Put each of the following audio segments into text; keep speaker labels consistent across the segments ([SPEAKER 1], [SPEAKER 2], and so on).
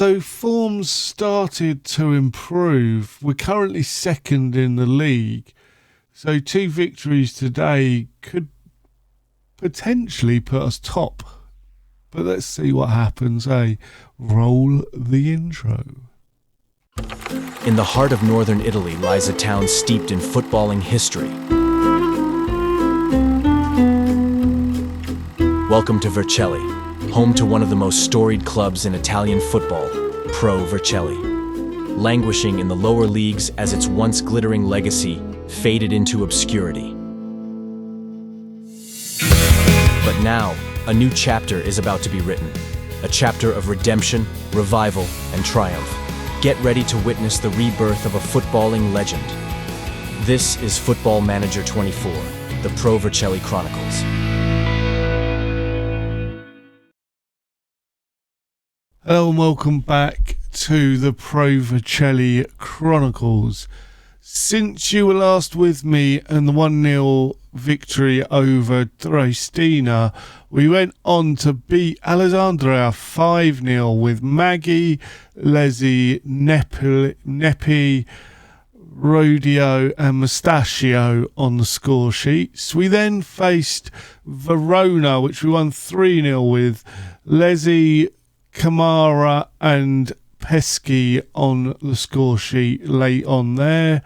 [SPEAKER 1] So form's started to improve. We're currently second in the league. So 2 victories today could potentially put us top. But let's see what happens, eh? Roll the intro.
[SPEAKER 2] In the heart of northern Italy lies a town steeped in footballing history. Welcome to Vercelli, home to one of the most storied clubs in Italian football, Pro Vercelli. Languishing in the lower leagues as its once glittering legacy faded into obscurity. But now, a new chapter is about to be written. A chapter of redemption, revival, and triumph. Get ready to witness the rebirth of a footballing legend. This is Football Manager 24, the Pro Vercelli Chronicles.
[SPEAKER 1] Hello and welcome back to the Pro Vercelli Chronicles. Since you were last with me and the 1-0 victory over Triestina, we went on to beat Alessandria 5-0 with Maggie, Lesi, Nepi, Rodeo and Mustachio on the score sheets. We then faced Verona, which we won 3-0 with Lesi, Kamara and Pesky on the score sheet late on there.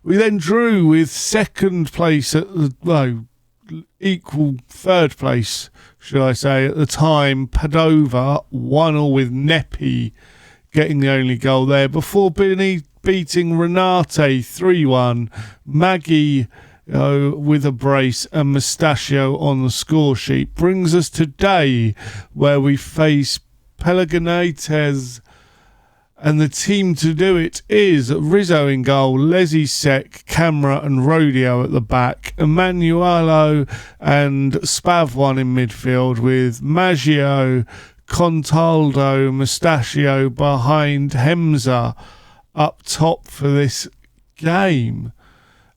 [SPEAKER 1] We then drew with second place at the equal third place, should I say, at the time. Padova 1-0 with Nepi getting the only goal there before beating Renate 3-1. Maggie with a brace and Mustachio on the score sheet. Brings us today where we face Pelaganates, and the team to do it is Rizzo in goal, Lesi Sec, Camera and Rodeo at the back, Emanuelo and Spavwan in midfield with Maggio, Contaldo, Mustachio behind Hemza up top for this game.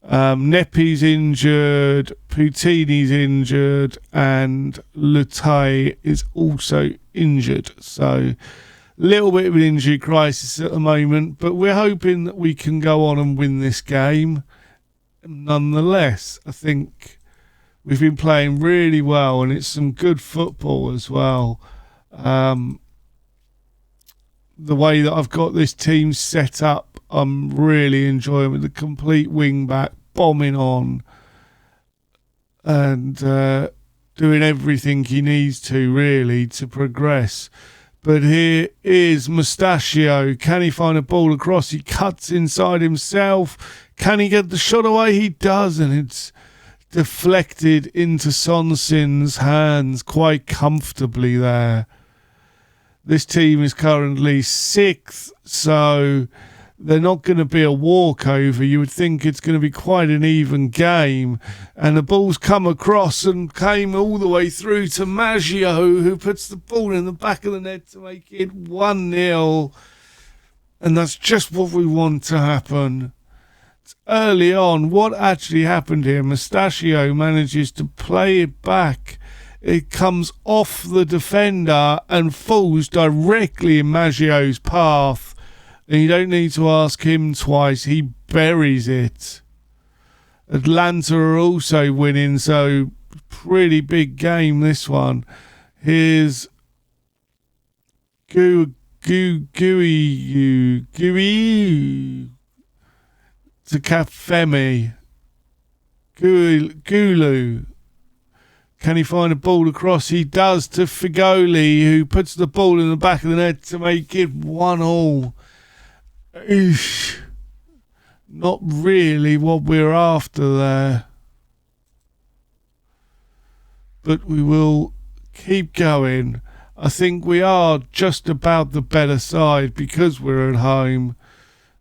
[SPEAKER 1] Nepi's injured, Putini's injured, and Lutai is also injured. So, little bit of an injury crisis at the moment, but we're hoping that we can go on and win this game. Nonetheless, I think we've been playing really well, and it's some good football as well. The way that I've got this team set up, I'm really enjoying with the complete wing back, bombing on and doing everything he needs to really to progress. But here is Mustachio. Can he find a ball across? He cuts inside himself. Can he get the shot away? He does, and it's deflected into Sonsin's hands quite comfortably there. This team is currently 6th, so they're not going to be a walkover. You would think it's going to be quite an even game. And the ball's come across and came all the way through to Maggio, who puts the ball in the back of the net to make it 1-0. And that's just what we want to happen. It's early on. What actually happened here? Mustachio manages to play it back. It comes off the defender and falls directly in Maggio's path. And you don't need to ask him twice. He buries it. Atlanta are also winning, so pretty big game this one. Here's Gooey to Cafemi. Gulu. Can he find a ball across? He does to Figoli, who puts the ball in the back of the net to make it 1-1. Eesh. Not really what we're after there. But we will keep going. I think we are just about the better side because we're at home.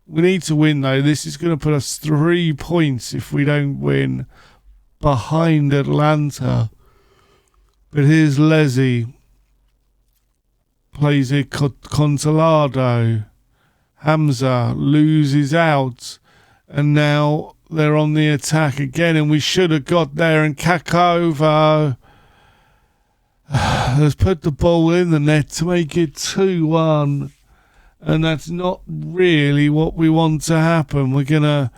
[SPEAKER 1] We need to win though. This is going to put us 3 points if we don't win behind Atlanta. But here's Lesi. Plays it Consolado. Hamza loses out, and now they're on the attack again, and we should have got there, and Kakova has put the ball in the net to make it 2-1. And that's not really what we want to happen. We're going to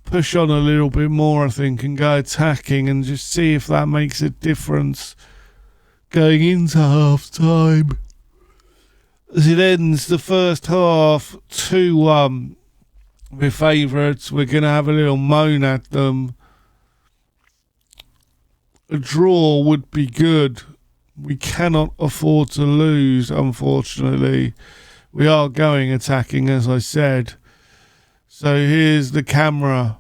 [SPEAKER 1] push on a little bit more, I think, and go attacking and just see if that makes a difference going into half time. As it ends the first half 2-1 with favourites, we're going to have a little moan at them. A draw would be good. We cannot afford to lose, unfortunately. We are going attacking, as I said. So here's the camera.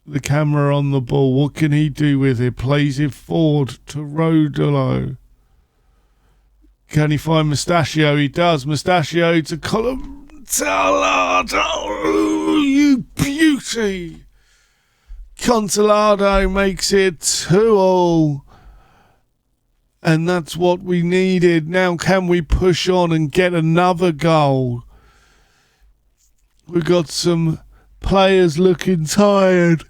[SPEAKER 1] The camera on the ball. What can he do with it? Plays it forward to Rodolo. Can he find Mustachio? He does. Mustachio to Contalado. You beauty. Contalado makes it 2-2. And that's what we needed. Now can we push on and get another goal? We've got some players looking tired.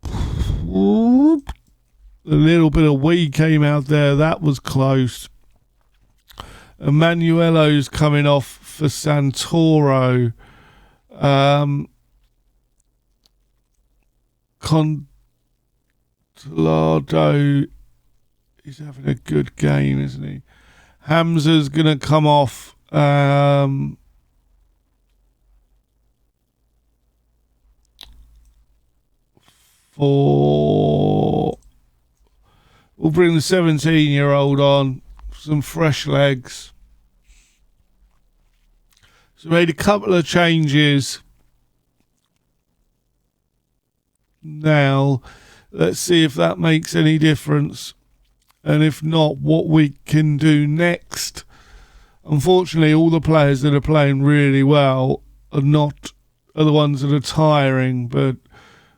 [SPEAKER 1] A little bit of wee came out there. That was close. Emanuelo's coming off for Santoro. Contalado, he's having a good game, isn't he? Hamza's going to come off. We'll bring the 17-year-old on. Some fresh legs. So made a couple of changes. Now, let's see if that makes any difference. And if not, what we can do next. Unfortunately, all the players that are playing really well are the ones that are tiring, but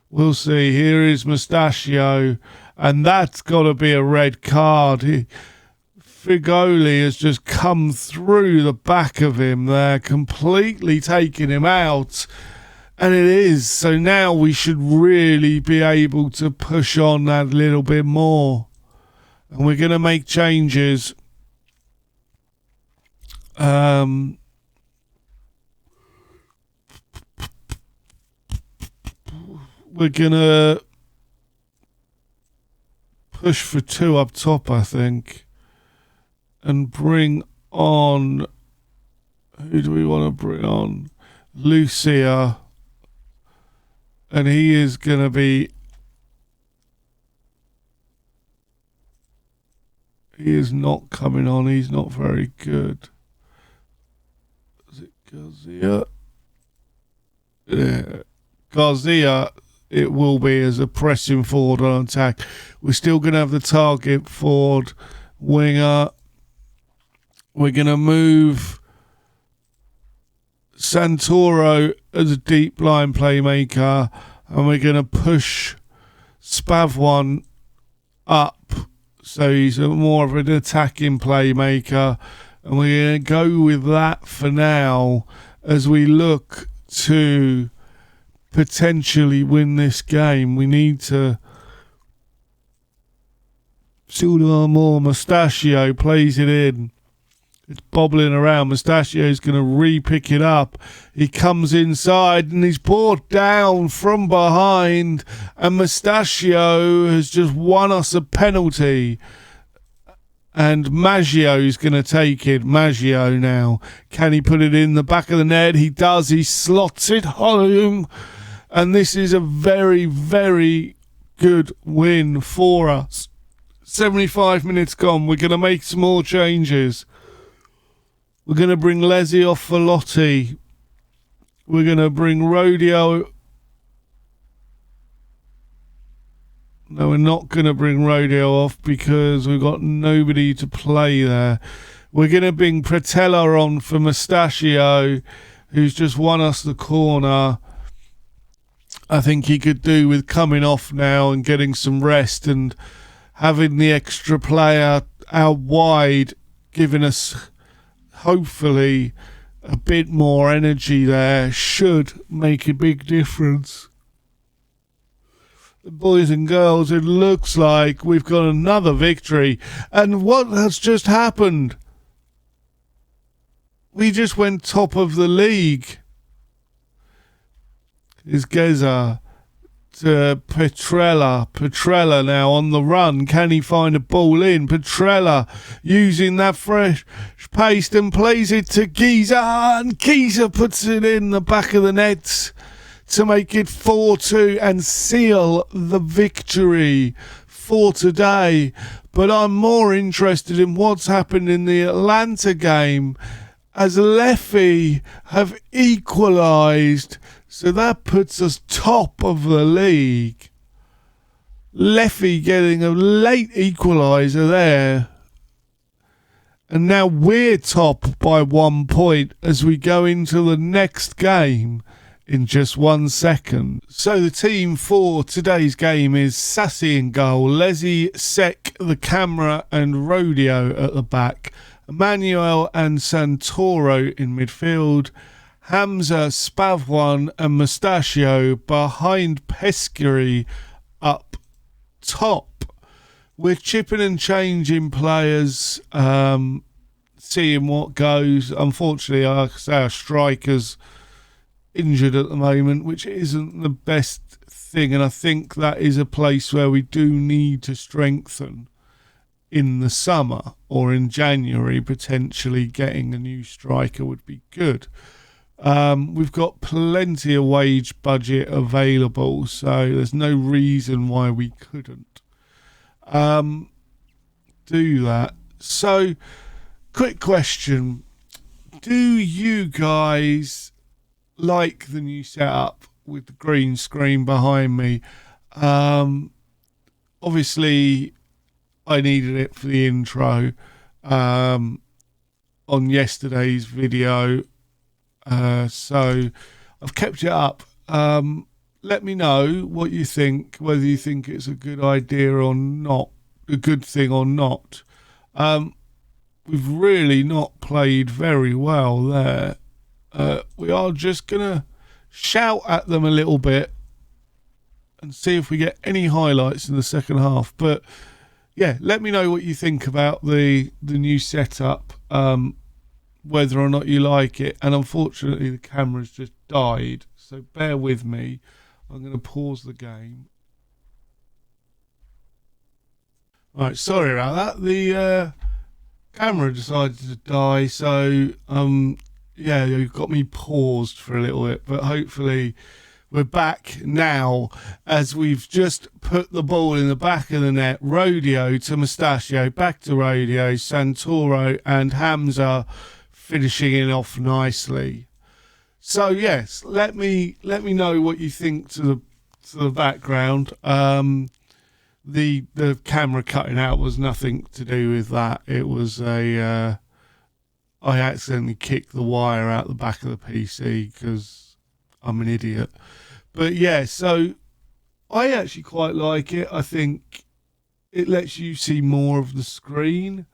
[SPEAKER 1] we'll see. Here is Mustachio, and that's got to be a red card. Figoli has just come through the back of him there, completely taking him out. And it is. So now we should really be able to push on that little bit more. And we're going to make changes. We're going to push for 2 up top, I think. And bring on... Who do we want to bring on? Lucia. And he is going to be... He is not coming on. He's not very good. Is it Garcia? Yeah. Garcia, it will be as a pressing forward on attack. We're still going to have the target forward winger. We're going to move Santoro as a deep line playmaker, and we're going to push Spavon up so he's more of an attacking playmaker, and we're going to go with that for now as we look to potentially win this game. We need to still do more. Mustachio plays it in. It's bobbling around. Mustachio's going to re-pick it up. He comes inside and he's brought down from behind. And Mustachio has just won us a penalty. And Maggio's going to take it. Maggio now. Can he put it in the back of the net? He does. He slots it home. And this is a very, very good win for us. 75 minutes gone. We're going to make some more changes. We're going to bring Leslie off for Lotti. We're going to bring Rodeo. No, we're not going to bring Rodeo off because we've got nobody to play there. We're going to bring Pretella on for Mustachio, who's just won us the corner. I think he could do with coming off now and getting some rest and having the extra player out wide, giving us hopefully a bit more energy there. Should make a big difference. Boys and girls, it looks like we've got another victory. And what has just happened? we just went top of the league. Is Geza to Petrella. Petrella now on the run. Can he find a ball in? Petrella using that fresh pace and plays it to Giza. And Giza puts it in the back of the net to make it 4-2 and seal the victory for today. But I'm more interested in what's happened in the Atlanta game, as Leffy have equalised. So that puts us top of the league. Leffy getting a late equaliser there. And now we're top by 1 point as we go into the next game in just 1 second. So the team for today's game is Sassy in goal, Leslie, Sek, the camera and Rodeo at the back, Emmanuel and Santoro in midfield, Hamza, Spavwan and Mustachio behind Pescary up top. We're chipping and changing players, seeing what goes. Unfortunately, like I say, our striker's injured at the moment, which isn't the best thing, and I think that is a place where we do need to strengthen in the summer or in January. Potentially getting a new striker would be good. We've got plenty of wage budget available, so there's no reason why we couldn't do that. So, quick question. Do you guys like the new setup with the green screen behind me? Obviously, I needed it for the intro on yesterday's video. So I've kept it up. Let me know what you think, whether you think it's a good idea or not, a good thing or not. We've really not played very well there. We are just going to shout at them a little bit and see if we get any highlights in the second half. But yeah, let me know what you think about the new setup. Whether or not you like it. And unfortunately the camera's just died, so bear with me. I'm going to pause the game. Right, sorry about that. The camera decided to die, so yeah, you've got me paused for a little bit, but hopefully we're back now, as we've just put the ball in the back of the net. Rodeo to Mustachio, back to Rodeo, Santoro and Hamza finishing it off nicely. So yes, let me know what you think to the background. The camera cutting out was nothing to do with that. It was I accidentally kicked the wire out the back of the PC because I'm an idiot. But yeah, so I actually quite like it. I think it lets you see more of the screen.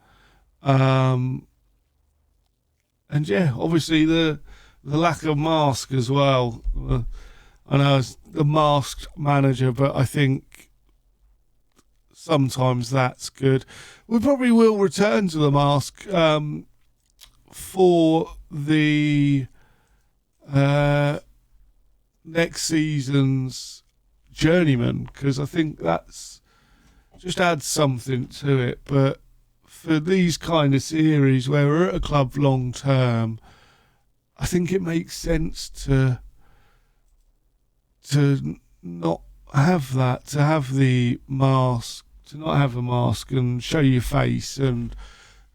[SPEAKER 1] And yeah, obviously the lack of mask as well. I know it's the masked manager, but I think sometimes that's good. We probably will return to the mask for the next season's Journeyman, because I think that's just adds something to it. But for these kind of series where we're at a club long term, I think it makes sense to not have that, to have the mask, to not have a mask and show your face, and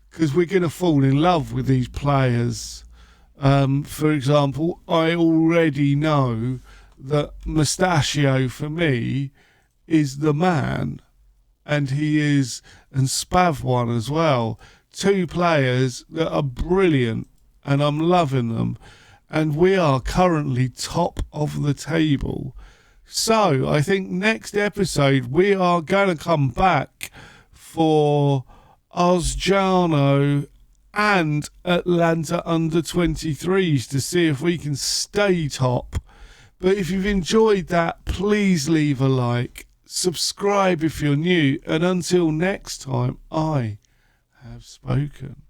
[SPEAKER 1] because we're going to fall in love with these players. For example, I already know that Mustachio for me is the man. And he is, and Spavwan as well. Two players that are brilliant, and I'm loving them. And we are currently top of the table. So I think next episode we are going to come back for Osjano and Atlanta under-23s to see if we can stay top. But if you've enjoyed that, please leave a like. Subscribe if you're new, and until next time, I have spoken.